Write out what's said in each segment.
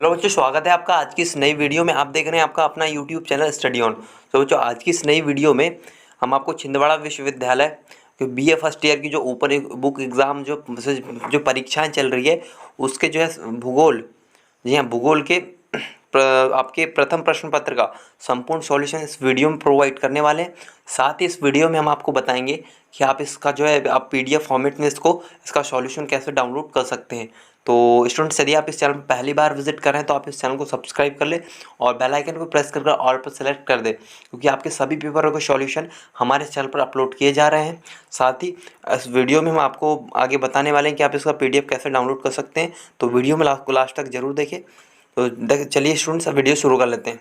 Hello बच्चों, स्वागत है आपका आज की इस नई वीडियो में। आप देख रहे हैं आपका अपना यूट्यूब चैनल स्टडी ऑन। तो बच्चों, आज की इस नई वीडियो में हम आपको छिंदवाड़ा विश्वविद्यालय जो बीए फर्स्ट ईयर की जो ओपन बुक एग्ज़ाम जो परीक्षाएं चल रही है उसके जो है भूगोल, जी हाँ, भूगोल के आपके प्रथम प्रश्न पत्र का संपूर्ण सॉल्यूशन इस वीडियो में प्रोवाइड करने वाले हैं। साथ ही इस वीडियो में हम आपको बताएंगे कि आप इसका जो है आप पीडीएफ फॉर्मेट में इसका सॉल्यूशन कैसे डाउनलोड कर सकते हैं। तो स्टूडेंट्स, यदि आप इस चैनल पर पहली बार विजिट कर रहे हैं तो आप इस चैनल को सब्सक्राइब कर ले और बेल आइकन को प्रेस कर ऑल पर सेलेक्ट कर दे, क्योंकि आपके सभी पेपरों के सॉल्यूशन हमारे चैनल पर अपलोड किए जा रहे हैं। साथ ही इस वीडियो में हम आपको आगे बताने वाले हैं कि आप इसका पीडीएफ कैसे डाउनलोड कर सकते हैं। तो वीडियो में लास्ट तक जरूर देखें। तो चलिए स्टूडेंट्स, अब वीडियो शुरू कर लेते हैं।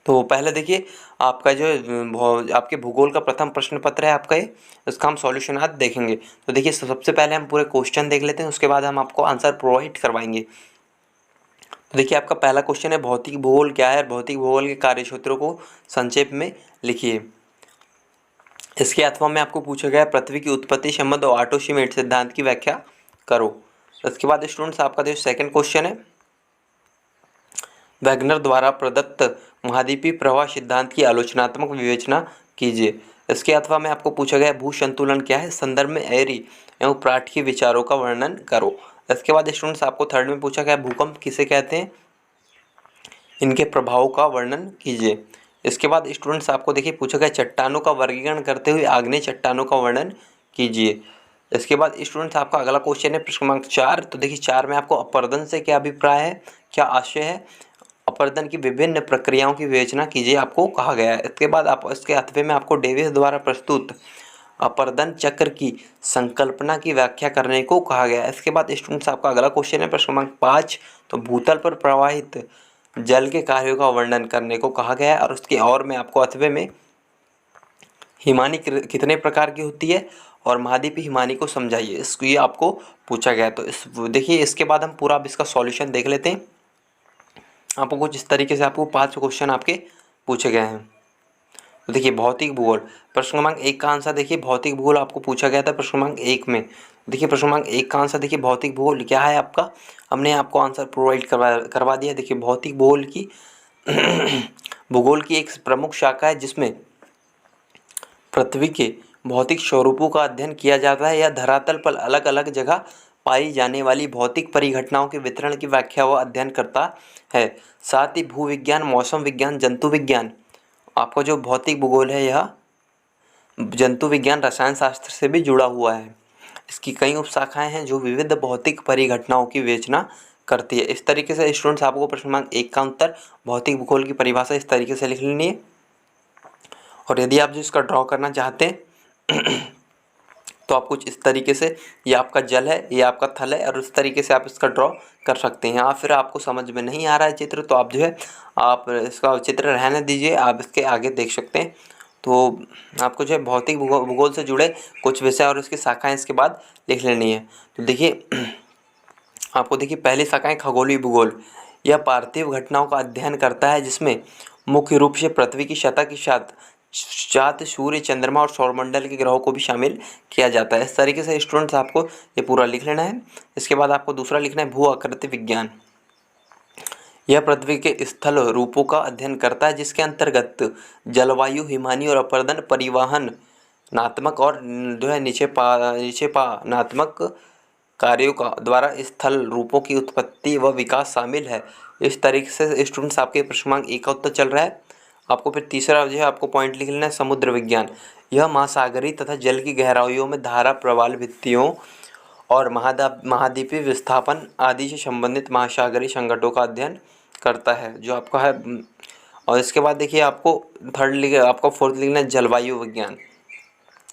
तो पहले देखिए, आपका जो आपके भूगोल का प्रथम प्रश्न पत्र है आपका ये, इसका हम सॉल्यूशन आज देखेंगे। तो देखिए, सबसे पहले हम पूरे क्वेश्चन देख लेते हैं, उसके बाद हम आपको आंसर प्रोवाइड करवाएंगे। तो देखिए, आपका पहला क्वेश्चन है भौतिक भूगोल क्या है, भौतिक भूगोल के कार्यक्षेत्रों को संक्षेप में लिखिए। इसके अथवा में आपको पूछा गया पृथ्वी की उत्पत्ति संबंध और आर्किमिडीज सिद्धांत की व्याख्या करो। इसके बाद स्टूडेंट्स, आपका जो सेकंड क्वेश्चन है, वैगनर द्वारा प्रदत्त महाद्वीपीय प्रवाह सिद्धांत की आलोचनात्मक विवेचना कीजिए। इसके अथवा में आपको पूछा गया भू संतुलन क्या है, संदर्भ में एरी एवं प्राट के विचारों का वर्णन करो। इसके बाद स्टूडेंट्स, आपको थर्ड में पूछा गया भूकंप किसे कहते हैं, इनके प्रभावों का वर्णन कीजिए। इसके बाद स्टूडेंट्स, आपको देखिए पूछा गया चट्टानों का वर्गीकरण करते हुए आग्नेय चट्टानों का वर्णन कीजिए। इसके बाद स्टूडेंट्स, आपका अगला क्वेश्चन है प्रश्न क्रमांक 4। तो देखिए 4 में आपको अपरदन से क्या अभिप्राय है, क्या आशय है, अपरदन की विभिन्न प्रक्रियाओं की विवेचना कीजिए आपको कहा गया है। इसके बाद आप इसके अथवे में आपको डेविस द्वारा प्रस्तुत अपरदन चक्र की संकल्पना की व्याख्या करने को कहा गया है। इसके बाद स्टूडेंट्स, आपका अगला क्वेश्चन है प्रश्न क्रमांक 5। तो भूतल पर प्रवाहित जल के कार्यों का वर्णन करने को कहा गया है और उसके और में आपको अथवे में हिमानी कितने प्रकार की होती है और महाद्वीपीय हिमानी को समझाइए, इसको ये आपको पूछा गया है। तो इस देखिए, इसके बाद हम पूरा अब इसका सॉल्यूशन देख लेते हैं। आपको कुछ इस तरीके से आपको 5 क्वेश्चन आपके पूछे गए हैं। तो देखिए, भौतिक भूगोल प्रश्न क्रमांक 1 का आंसर देखिए, भौतिक भूगोल आपको पूछा गया था प्रश्न क्रमांक 1 में। देखिए, प्रश्न क्रमांक 1 का आंसर देखिए, भौतिक भूगोल क्या है आपका, हमने आपको आंसर प्रोवाइड करवा दिया। देखिए, भौतिक भूगोल की भूगोल की एक प्रमुख शाखा है जिसमें पृथ्वी के भौतिक स्वरूपों का अध्ययन किया जाता है या धरातल पर अलग अलग जगह पाई जाने वाली भौतिक परिघटनाओं के वितरण की व्याख्या व अध्ययन करता है। साथ ही भूविज्ञान, मौसम विज्ञान, जंतु विज्ञान, आपका जो भौतिक भूगोल है यह जंतु विज्ञान, रसायन शास्त्र से भी जुड़ा हुआ है। इसकी कई उपशाखाएं हैं जो विविध भौतिक परिघटनाओं की विवेचना करती है। इस तरीके से स्टूडेंट्स, आपको प्रश्न क्रमांक 1 का उत्तर भौतिक भूगोल की परिभाषा इस तरीके से लिख लेनी है। और यदि आप जो इसका ड्रॉ करना चाहते हैं तो आप कुछ इस तरीके से, ये आपका जल है, ये आपका थल है, और इस तरीके से आप इसका ड्रॉ कर सकते हैं। या फिर आपको समझ में नहीं आ रहा है चित्र, तो आप जो है आप इसका चित्र रहने दीजिए, आप इसके आगे देख सकते हैं। तो आपको जो है भौतिक भूगोल से जुड़े कुछ विषय और इसकी शाखाएं इसके बाद लिख लेनी है। तो देखिए, आपको देखिए पहली शाखाएं खगोलीय भूगोल, यह पार्थिव घटनाओं का अध्ययन करता है जिसमें मुख्य रूप से पृथ्वी की सतह के साथ सूर्य, चंद्रमा और सौरमंडल के ग्रहों को भी शामिल किया जाता है। इस तरीके से स्टूडेंट्स, आपको ये पूरा लिख लेना है। इसके बाद आपको दूसरा लिखना है भू आकृति विज्ञान, यह पृथ्वी के स्थल रूपों का अध्ययन करता है जिसके अंतर्गत जलवायु, हिमानी और अपरदन परिवहन नात्मक और जो है निक्षेपणात्मक कार्यों का द्वारा स्थल रूपों की उत्पत्ति व विकास शामिल है। इस तरीके से स्टूडेंट्स, आपके प्रश्न क्रमांक 1 का उत्तर चल रहा है। आपको फिर तीसरा जो है आपको पॉइंट लिख लेना है समुद्र विज्ञान, यह महासागरीय तथा जल की गहराइयों में धारा प्रवाल भित्तियों और महाद्वीपीय विस्थापन आदि से संबंधित महासागरीय संकटों का अध्ययन करता है, जो आपका है। और इसके बाद देखिए, आपको आपका फोर्थ लिखना है जलवायु विज्ञान।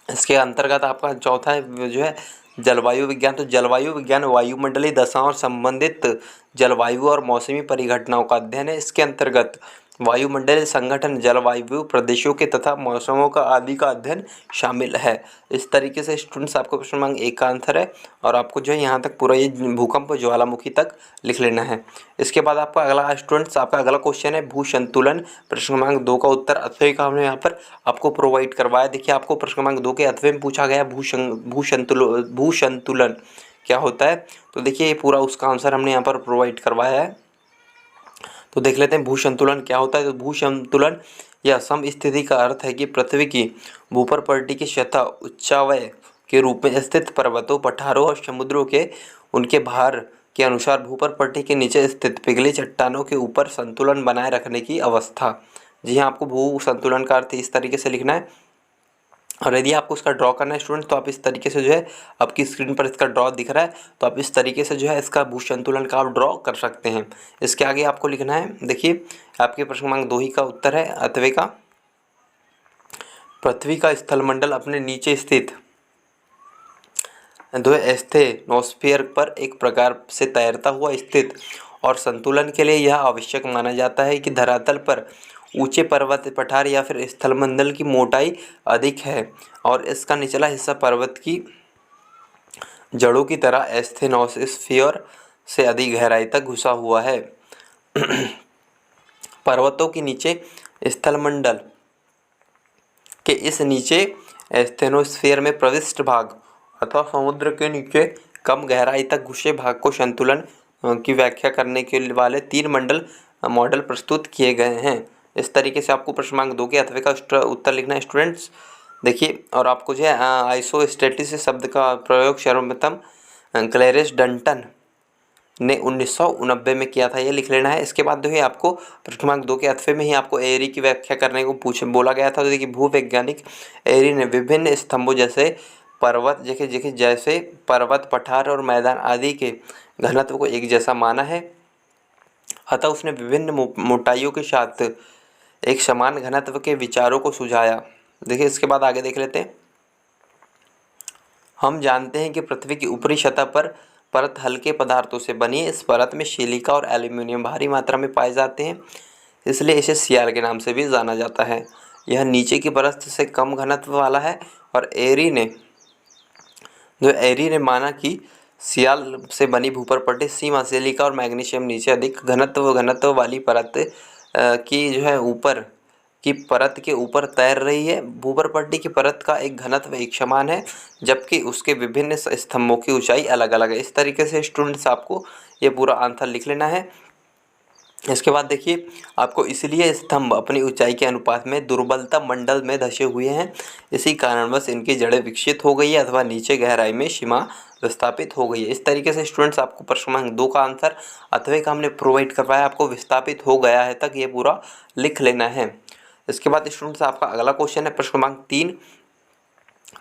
इसके अंतर्गत आपका चौथा है जो है जलवायु विज्ञान। तो जलवायु विज्ञान वायुमंडलीय दशाओं और संबंधित जलवायु और मौसमी परिघटनाओं का अध्ययन है। इसके अंतर्गत वायुमंडलीय संगठन, जलवायु प्रदेशों के तथा मौसमों का आदि का अध्ययन शामिल है। इस तरीके से स्टूडेंट्स, आपको प्रश्न क्रमांक 1 का आंसर है और आपको जो है यहाँ तक पूरा ये भूकंप ज्वालामुखी तक लिख लेना है। इसके बाद आपका अगला स्टूडेंट्स, आपका अगला क्वेश्चन है भू संतुलन। प्रश्न क्रमांक 2 का उत्तर अथवे का हमने यहाँ पर आपको प्रोवाइड करवाया। देखिए, आपको प्रश्न क्रमांक 2 के अथवे में पूछा गया भू संतुलन क्या होता है। तो देखिए ये पूरा उसका आंसर हमने यहाँ पर प्रोवाइड करवाया है। तो देख लेते हैं भू संतुलन क्या होता है। तो भू संतुलन या समस्थिति का अर्थ है कि पृथ्वी की भूपर पट्टी की सतह उच्चावय के रूप में स्थित पर्वतों, पठारों और समुद्रों के उनके भार के अनुसार भूपर पट्टी के नीचे स्थित पिघली चट्टानों के ऊपर संतुलन बनाए रखने की अवस्था। जी हाँ, आपको भू संतुलन का अर्थ इस तरीके से लिखना है। और यदि आपको इसका ड्रॉ करना है स्टूडेंट, तो आप इस तरीके से जो है, आपकी स्क्रीन पर इसका ड्रॉ दिख रहा है, तो आप इस तरीके से जो है इसका भू संतुलन का आप ड्रॉ कर सकते हैं। इसके आगे आपको लिखना है, देखिए आपके प्रश्न क्रमांक 2 ही का उत्तर है अथवे का। पृथ्वी का स्थलमंडल अपने नीचे स्थित एस्थेनोस्फीयर पर एक प्रकार से तैरता हुआ स्थित और संतुलन के लिए यह आवश्यक माना जाता है कि धरातल पर ऊंचे पर्वत, पठार या फिर स्थलमंडल की मोटाई अधिक है और इसका निचला हिस्सा पर्वत की जड़ों की तरह एस्थेनोस्फीयर से अधिक गहराई तक घुसा हुआ है। पर्वतों के नीचे स्थलमंडल के इस नीचे एस्थेनोस्फीयर में प्रविष्ट भाग अथवा समुद्र के नीचे कम गहराई तक घुसे भाग को संतुलन की व्याख्या करने के वाले 3 मॉडल प्रस्तुत किए गए हैं। इस तरीके से आपको प्रश्न क्रमांक 2 के अथवे का उत्तर लिखना है स्टूडेंट्स। देखिए, और आपको जो है आइसोस्टेटिस शब्द का प्रयोग सर्वप्रथम क्लैरिस डंटन ने 1990 में किया था, ये लिख लेना है। इसके बाद देखिए आपको प्रश्न क्रमांक 2 के अथवे में ही आपको एरी की व्याख्या करने को बोला गया था। तो देखिए भूवैज्ञानिक एरी ने विभिन्न स्तंभों जैसे पर्वत, पठार और मैदान आदि के घनत्व को एक जैसा माना है, अतः उसने विभिन्न मोटाइयों के साथ एक समान घनत्व के विचारों को सुझाया। देखिए इसके बाद आगे देख लेते हैं। हम जानते हैं कि पृथ्वी की ऊपरी सतह पर परत हल्के पदार्थों से बनी है। इस परत में सिलिका और एल्यूमिनियम भारी मात्रा में पाए जाते हैं, इसलिए इसे सियाल के नाम से भी जाना जाता है। यह नीचे की परत से कम घनत्व वाला है और एरी ने माना कि सियाल से बनी भूपर पट्टी सीमा सिलिका और मैग्नीशियम नीचे अधिक घनत्व वाली परत की जो है ऊपर की परत के ऊपर तैर रही है। भूपर पट्टी की परत का एक घनत्व एक समान है, जबकि उसके विभिन्न स्तंभों की ऊंचाई अलग अलग है। इस तरीके से स्टूडेंट्स आपको ये पूरा आंसर लिख लेना है। इसके बाद देखिए आपको इसलिए स्तंभ अपनी ऊंचाई के अनुपात में दुर्बलता मंडल में धंसे हुए हैं, इसी कारणवश इनकी जड़ें विकसित हो गई है अथवा नीचे गहराई में सीमा विस्थापित हो गई है। इस तरीके से स्टूडेंट्स आपको प्रश्न क्रमांक 2 का आंसर अथवे का हमने प्रोवाइड करवाया, आपको विस्थापित हो गया है तक ये पूरा लिख लेना है। इसके बाद स्टूडेंट्स आपका अगला क्वेश्चन है प्रश्न क्रमांक 3।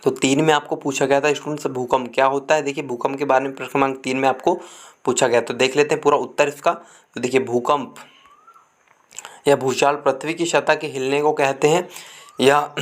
तो 3 में आपको पूछा गया था स्टूडेंट्स भूकंप क्या होता है। देखिए भूकंप के बारे में प्रश्न क्रमांक 3 में आपको पूछा गया, तो देख लेते हैं पूरा उत्तर इसका। तो देखिए भूकंप या भूचाल पृथ्वी की सतह के हिलने को कहते हैं। यह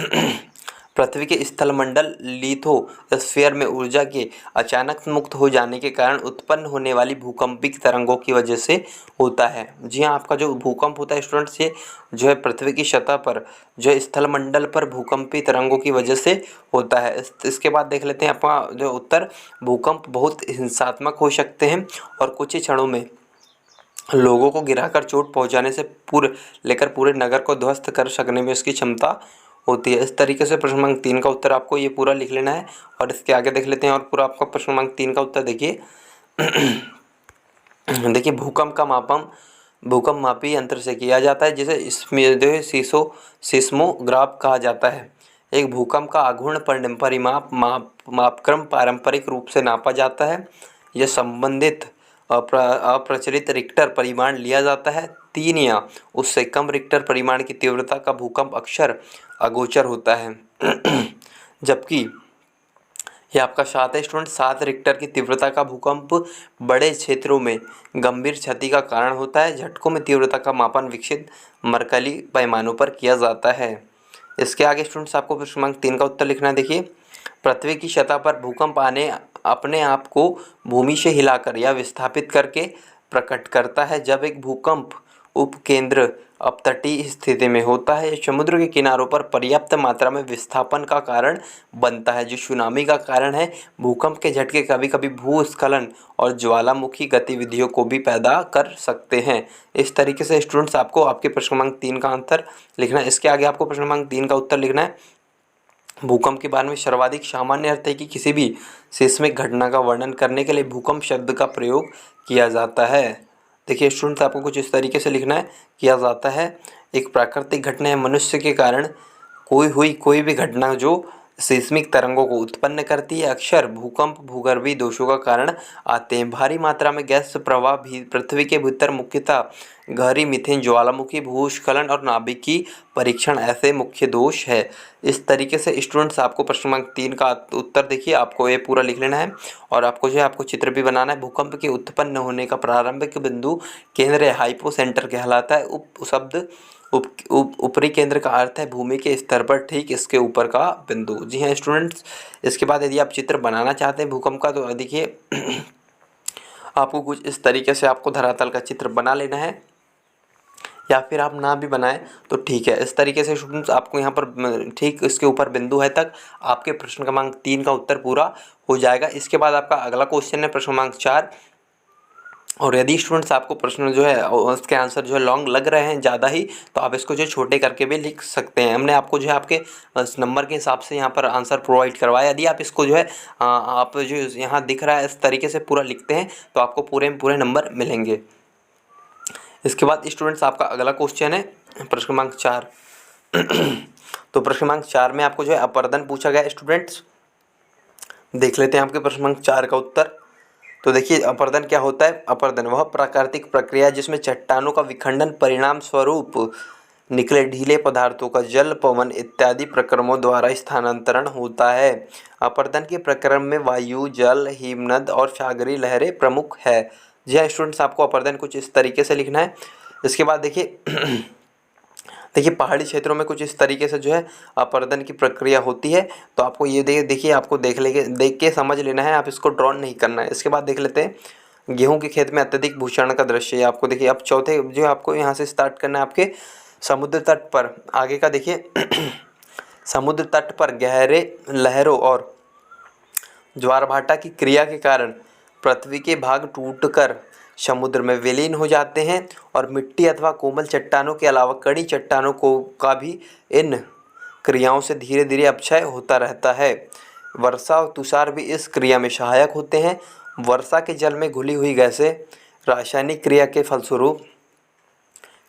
पृथ्वी के स्थलमंडल लिथोस्फीयर में ऊर्जा के अचानक मुक्त हो जाने के कारण उत्पन्न होने वाली भूकंपिक तरंगों की वजह से होता है। जी हाँ, आपका जो भूकंप होता है स्टूडेंट्स, ये जो है पृथ्वी की सतह पर जो है स्थलमंडल पर भूकंपी तरंगों की वजह से होता है। इसके बाद देख लेते हैं आपका जो उत्तर। भूकंप बहुत हिंसात्मक हो सकते हैं और कुछ ही क्षणों में लोगों को गिराकर चोट पहुंचाने से पूरे नगर को ध्वस्त कर सकने में इसकी क्षमता होती है। इस तरीके से प्रश्न क्रमांक 3 का उत्तर आपको ये पूरा लिख लेना है। और इसके आगे देख लेते हैं और पूरा आपका प्रश्न क्रमांक 3 का उत्तर देखिए। देखिए भूकंप मापी यंत्र से किया जाता है, जिसे सीस्मोग्राफ कहा जाता है। एक भूकंप का आघूर्ण मापक्रम पारंपरिक रूप से नापा जाता है। यह संबंधित अप्रचलित रिक्टर परिमाण लिया जाता है। 3 या उससे कम रिक्टर परिमाण की तीव्रता का भूकंप अक्सर अगोचर होता है। जबकि ये आपका 7 है स्टूडेंट। 7 रिक्टर की तीव्रता का भूकंप बड़े क्षेत्रों में गंभीर क्षति का कारण होता है। झटकों में तीव्रता का मापन विकसित मरकली पैमानों पर किया जाता है। इसके आगे स्टूडेंट्स आपको प्रश्न क्रमांक 3 का उत्तर लिखना है। देखिए पृथ्वी की सतह पर भूकंप अपने आप को भूमि से हिलाकर या विस्थापित करके प्रकट करता है। जब एक भूकंप उपकेंद्र अपतटीय स्थिति में होता है, समुद्र के किनारों पर पर्याप्त मात्रा में विस्थापन का कारण बनता है, जो सुनामी का कारण है। भूकंप के झटके कभी कभी भूस्खलन और ज्वालामुखी गतिविधियों को भी पैदा कर सकते हैं। इस तरीके से स्टूडेंट्स आपको आपके प्रश्न क्रमांक 3 का आंसर लिखना है। इसके आगे आपको प्रश्न क्रमांक 3 का उत्तर लिखना है। भूकंप के बारे में सर्वाधिक सामान्य अर्थ है कि किसी भी सीस्मिक घटना का वर्णन करने के लिए भूकंप शब्द का प्रयोग किया जाता है। देखिए स्टूडेंट्स, आपको कुछ इस तरीके से लिखना है, किया जाता है एक प्राकृतिक घटना या मनुष्य के कारण कोई भी घटना जो सीस्मिक तरंगों को उत्पन्न करती है। अक्सर भूकंप भूगर्भीय दोषों का कारण आते हैं। भारी मात्रा में गैस प्रवाह भी पृथ्वी के भीतर, मुख्यतः गहरी मीथेन ज्वालामुखी, भूस्खलन और नाभिकीय परीक्षण ऐसे मुख्य दोष है। इस तरीके से स्टूडेंट्स आपको प्रश्न क्रमांक 3 का उत्तर देखिए, आपको ये पूरा लिख लेना है और आपको जो है आपको चित्र भी बनाना है। भूकंप के उत्पन्न होने का प्रारंभिक बिंदु केंद्र हाइपोसेंटर कहलाता है। ऊपरी केंद्र का अर्थ है भूमि के स्तर पर ठीक इसके ऊपर का बिंदु। जी हाँ स्टूडेंट्स, इसके बाद यदि आप चित्र बनाना चाहते हैं भूकंप का तो देखिए आपको कुछ इस तरीके से आपको धरातल का चित्र बना लेना है, या फिर आप ना भी बनाएं तो ठीक है। इस तरीके से स्टूडेंट्स आपको यहाँ पर ठीक इसके ऊपर बिंदु है तक आपके प्रश्न क्रमांक 3 का उत्तर पूरा हो जाएगा। इसके बाद आपका अगला क्वेश्चन है प्रश्न क्रमांक 4, और यदि स्टूडेंट्स आपको प्रश्न जो है उसके आंसर जो है लॉन्ग लग रहे हैं ज़्यादा ही, तो आप इसको जो छोटे करके भी लिख सकते हैं। हमने आपको जो है आपके नंबर के हिसाब से यहाँ पर आंसर प्रोवाइड करवाया। यदि आप इसको जो है आप जो यहाँ दिख रहा है इस तरीके से पूरा लिखते हैं तो आपको पूरे नंबर मिलेंगे। इसके बाद स्टूडेंट्स आपका अगला क्वेश्चन है प्रश्न क्रमांक 4। तो प्रश्न क्रमांक 4 में आपको जो है अपरदन पूछा गया। स्टूडेंट्स देख लेते हैं आपके प्रश्न क्रमांक 4 का उत्तर। तो देखिए अपरदन क्या होता है। अपरदन वह प्राकृतिक प्रक्रिया जिसमें चट्टानों का विखंडन परिणाम स्वरूप निकले ढीले पदार्थों का जल, पवन इत्यादि प्रक्रमों द्वारा स्थानांतरण होता है। अपरदन के प्रक्रम में वायु, जल, हिमनद और सागरीय लहरें प्रमुख है। जी हाँ स्टूडेंट्स, आपको अपरदन कुछ इस तरीके से लिखना है। इसके बाद देखिए पहाड़ी क्षेत्रों में कुछ इस तरीके से जो है अपरदन की प्रक्रिया होती है। तो आपको ये देखिए आपको देख के समझ लेना है, आप इसको ड्रॉ नहीं करना है। इसके बाद देख लेते हैं गेहूं के खेत में अत्यधिक भूषण का दृश्य। आपको देखिए अब चौथे जो आपको यहाँ से स्टार्ट करना है आपके समुद्र तट पर। आगे का देखिए समुद्र तट पर गहरे लहरों और ज्वार भाटा की क्रिया के कारण पृथ्वी के भाग टूटकर समुद्र में विलीन हो जाते हैं और मिट्टी अथवा कोमल चट्टानों के अलावा कड़ी चट्टानों का भी इन क्रियाओं से धीरे धीरे अपक्षय होता रहता है। वर्षा और तुषार भी इस क्रिया में सहायक होते हैं। वर्षा के जल में घुली हुई गैसें रासायनिक क्रिया के फलस्वरूप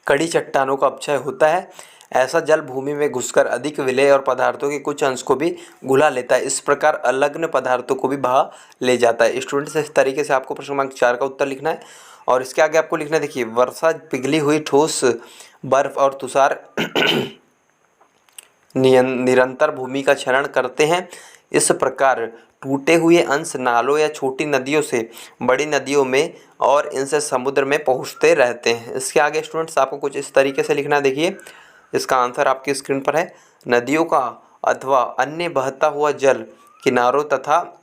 कड़ी चट्टानों का अपक्षय होता है। ऐसा जल भूमि में घुसकर अधिक विलेय और पदार्थों के कुछ अंश को भी घुला लेता है। इस प्रकार अलग्न पदार्थों को भी बहा ले जाता है। स्टूडेंट्स इस तरीके से आपको प्रश्न क्रमांक 4 का उत्तर लिखना है और इसके आगे आपको लिखना है देखिए वर्षा, पिघली हुई ठोस बर्फ और तुषार निरंतर भूमि का क्षरण करते हैं। इस प्रकार टूटे हुए अंश नालों या छोटी नदियों से बड़ी नदियों में और इनसे समुद्र में पहुंचते रहते हैं। इसके आगे स्टूडेंट्स आपको कुछ इस तरीके से लिखना देखिए, इसका आंसर आपकी स्क्रीन पर है। नदियों का अथवा अन्य बहता हुआ जल किनारों तथा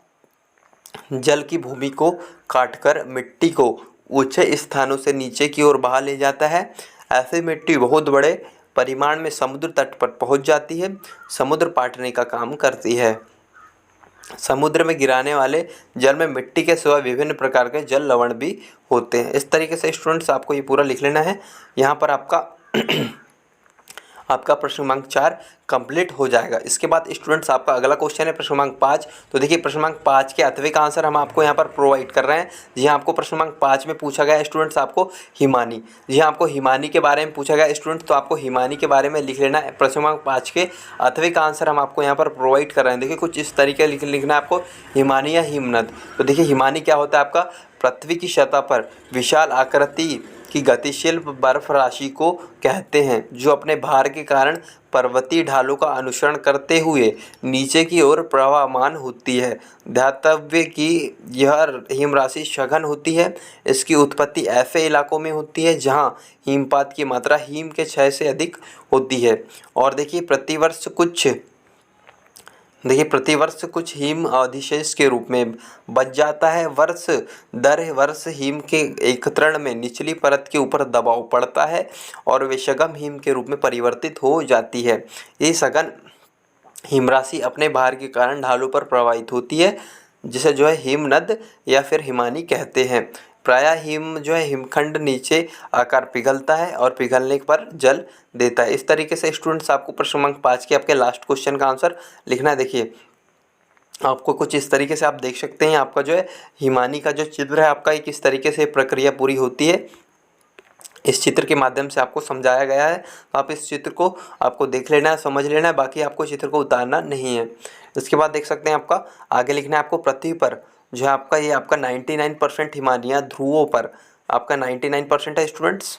जल की भूमि को काटकर मिट्टी को ऊंचे स्थानों से नीचे की ओर बहा ले जाता है। ऐसी मिट्टी बहुत बड़े परिमाण में समुद्र तट पर पहुंच जाती है, समुद्र पाटने का काम करती है। समुद्र में गिराने वाले जल में मिट्टी के सिवा विभिन्न प्रकार के जल लवण भी होते हैं। इस तरीके से स्टूडेंट्स आपको ये पूरा लिख लेना है। यहाँ पर आपका प्रश्न क्रमांक 4 कंप्लीट हो जाएगा। इसके बाद स्टूडेंट्स आपका अगला क्वेश्चन है प्रश्न क्रमांक 5। तो देखिए प्रश्न क्रमांक 5 के अथवे का आंसर हम आपको यहाँ पर प्रोवाइड कर रहे हैं। जी हाँ, आपको प्रश्न क्रमांक 5 में पूछा गया है स्टूडेंट्स आपको हिमानी। जी हाँ, आपको हिमानी के बारे में पूछा गया है स्टूडेंट्स, तो आपको हिमानी के बारे में लिख लेना है। प्रश्न क्रमांक 5 के अथवे का आंसर हम आपको यहाँ पर प्रोवाइड कर रहे हैं। देखिए कुछ इस तरीके लिखना है आपको, हिमानी या हिमनद। तो देखिए हिमानी क्या होता है आपका, पृथ्वी की सतह पर विशाल आकृति की गतिशील बर्फ राशि को कहते हैं, जो अपने भार के कारण पर्वतीय ढालों का अनुसरण करते हुए नीचे की ओर प्रवाहमान होती है। ध्यातव्य कि यह हिम राशि सघन होती है। इसकी उत्पत्ति ऐसे इलाकों में होती है जहां हिमपात की मात्रा हिम के क्षय से अधिक होती है। और देखिए प्रतिवर्ष कुछ हिम अधिशेष के रूप में बच जाता है। वर्ष दर वर्ष हिम के एकत्रण में निचली परत के ऊपर दबाव पड़ता है और वे सघन हिम के रूप में परिवर्तित हो जाती है। ये सघन हिमराशि अपने भार के कारण ढालों पर प्रवाहित होती है, जिसे जो है हिमनद या फिर हिमानी कहते हैं। प्रायः हिम जो है हिमखंड नीचे आकार पिघलता है और पिघलने पर जल देता है। इस तरीके से स्टूडेंट्स आपको प्रश्न क्रमांक 5 के आपके लास्ट क्वेश्चन का आंसर लिखना है। देखिए आपको कुछ इस तरीके से आप देख सकते हैं, आपका जो है हिमानी का जो चित्र है आपका, एक इस तरीके से प्रक्रिया पूरी होती है। इस चित्र के माध्यम से आपको समझाया गया है, तो आप इस चित्र को आपको देख लेना है, समझ लेना है, बाकी आपको चित्र को उतारना नहीं है। इसके बाद देख सकते हैं आपका आगे लिखना है आपको पृथ्वी पर जो है आपका ये आपका 99% हिमालय ध्रुवों पर आपका 99% है स्टूडेंट्स,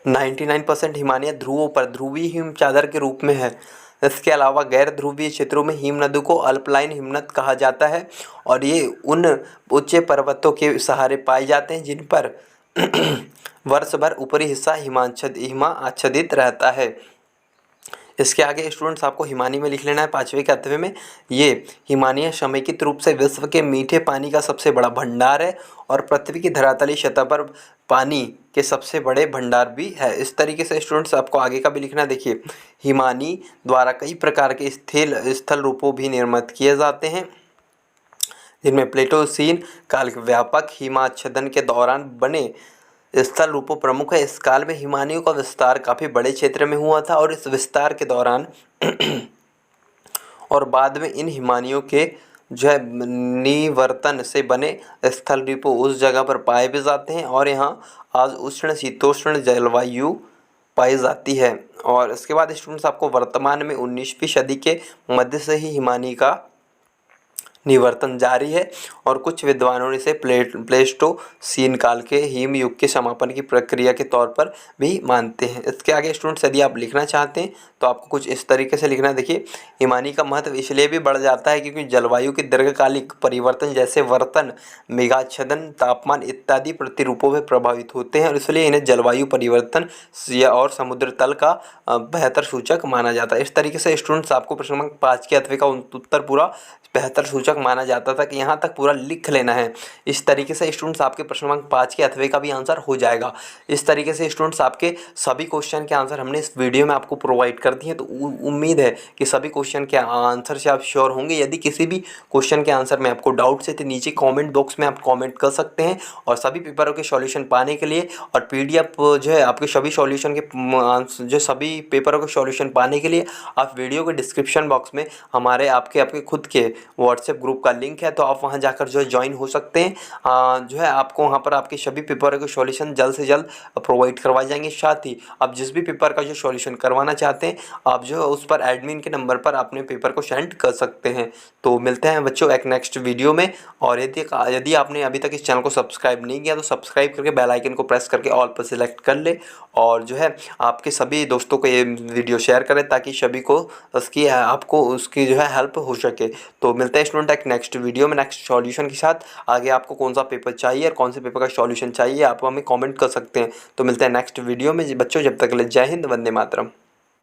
99% हिमालय ध्रुवों पर ध्रुवीय हिम चादर के रूप में है। इसके अलावा गैर ध्रुवीय क्षेत्रों में हिमनदों को अल्पलाइन हिमनद कहा जाता है और ये उन उच्च पर्वतों के सहारे पाए जाते हैं जिन पर वर्ष भर ऊपरी हिस्सा हिमा आच्छादित रहता है। इसके आगे स्टूडेंट्स आपको हिमानी में लिख लेना है 5वें के अथवे में। ये हिमालय समेकित रूप से विश्व के मीठे पानी का सबसे बड़ा भंडार है और पृथ्वी की धरातलीय सतह पर पानी के सबसे बड़े भंडार भी है। इस तरीके से स्टूडेंट्स आपको आगे का भी लिखना है। देखिए हिमानी द्वारा कई प्रकार के स्थल रूपों भी निर्मित किए जाते हैं जिनमें प्लेटोसीन काल के व्यापक हिमाच्छादन के दौरान बने स्थल रूपों प्रमुख है। इस काल में हिमानियों का विस्तार काफ़ी बड़े क्षेत्र में हुआ था और इस विस्तार के दौरान और बाद में इन हिमानियों के जो है निवर्तन से बने स्थल रूपों उस जगह पर पाए भी जाते हैं और यहाँ आज उष्ण शीतोष्ण जलवायु पाई जाती है। और इसके बाद स्टूडेंट्स आपको वर्तमान में 19वीं सदी के मध्य से ही हिमानी का निवर्तन जारी है और कुछ विद्वानों ने इसे प्लेस्टोसीन काल के हिम युग के समापन की प्रक्रिया के तौर पर भी मानते हैं। इसके आगे स्टूडेंट्स यदि आप लिखना चाहते हैं तो आपको कुछ इस तरीके से लिखना है। देखिए हिमानी का महत्व इसलिए भी बढ़ जाता है क्योंकि जलवायु के दीर्घकालिक परिवर्तन जैसे वर्तन, मेघाच्छादन, तापमान इत्यादि प्रतिरूपों में प्रभावित होते हैं और इसलिए इन्हें जलवायु परिवर्तन और समुद्र तल का बेहतर सूचक माना जाता है। इस तरीके से स्टूडेंट्स आपको प्रश्न क्रमांक 5 के अथवे का उत्तर पूरा बेहतर सूचक माना जाता था कि यहाँ तक पूरा लिख लेना है। इस तरीके से स्टूडेंट्स आपके प्रश्न क्रमांक 5 के अथवे का भी आंसर हो जाएगा। इस तरीके से स्टूडेंट्स आपके सभी क्वेश्चन के आंसर हमने इस वीडियो में आपको प्रोवाइड कर दिए हैं, तो उम्मीद है कि सभी क्वेश्चन के आंसर से आप श्योर होंगे। यदि किसी भी क्वेश्चन के आंसर में आपको डाउट्स है तो नीचे कॉमेंट बॉक्स में आप कॉमेंट कर सकते हैं और सभी पेपरों के सॉल्यूशन पाने के लिए और PDF जो है आपके सभी सॉल्यूशन के जो सभी पेपरों के सॉल्यूशन पाने के लिए आप वीडियो के डिस्क्रिप्शन बॉक्स में हमारे आपके खुद के व्हाट्सएप ग्रुप का लिंक है, तो आप वहां जाकर जो है ज्वाइन हो सकते हैं। जो है आपको वहां पर आपके सभी पेपर के सॉल्यूशन जल्द से जल्द प्रोवाइड करवाए जाएंगे। साथ ही आप जिस भी पेपर का जो सॉल्यूशन करवाना चाहते हैं आप जो है उस पर एडमिन के नंबर पर अपने पेपर को सेंड कर सकते हैं। तो मिलते हैं बच्चों एक नेक्स्ट वीडियो में। और यदि आपने अभी तक इस चैनल को सब्सक्राइब नहीं किया तो सब्सक्राइब करके बेल आइकन को प्रेस करके ऑल पर सिलेक्ट कर ले और जो है आपके सभी दोस्तों को ये वीडियो शेयर करें ताकि सभी को उसकी जो है हेल्प हो सके। तो मिलते हैं स्टूडेंट एक नेक्स्ट वीडियो में नेक्स्ट सॉल्यूशन के साथ। आगे आपको कौन सा पेपर चाहिए और कौन से पेपर का सॉल्यूशन चाहिए आप हमें कमेंट कर सकते हैं। तो मिलते हैं नेक्स्ट वीडियो में बच्चों, जब तक के लिए जय हिंद, वंदे मातरम।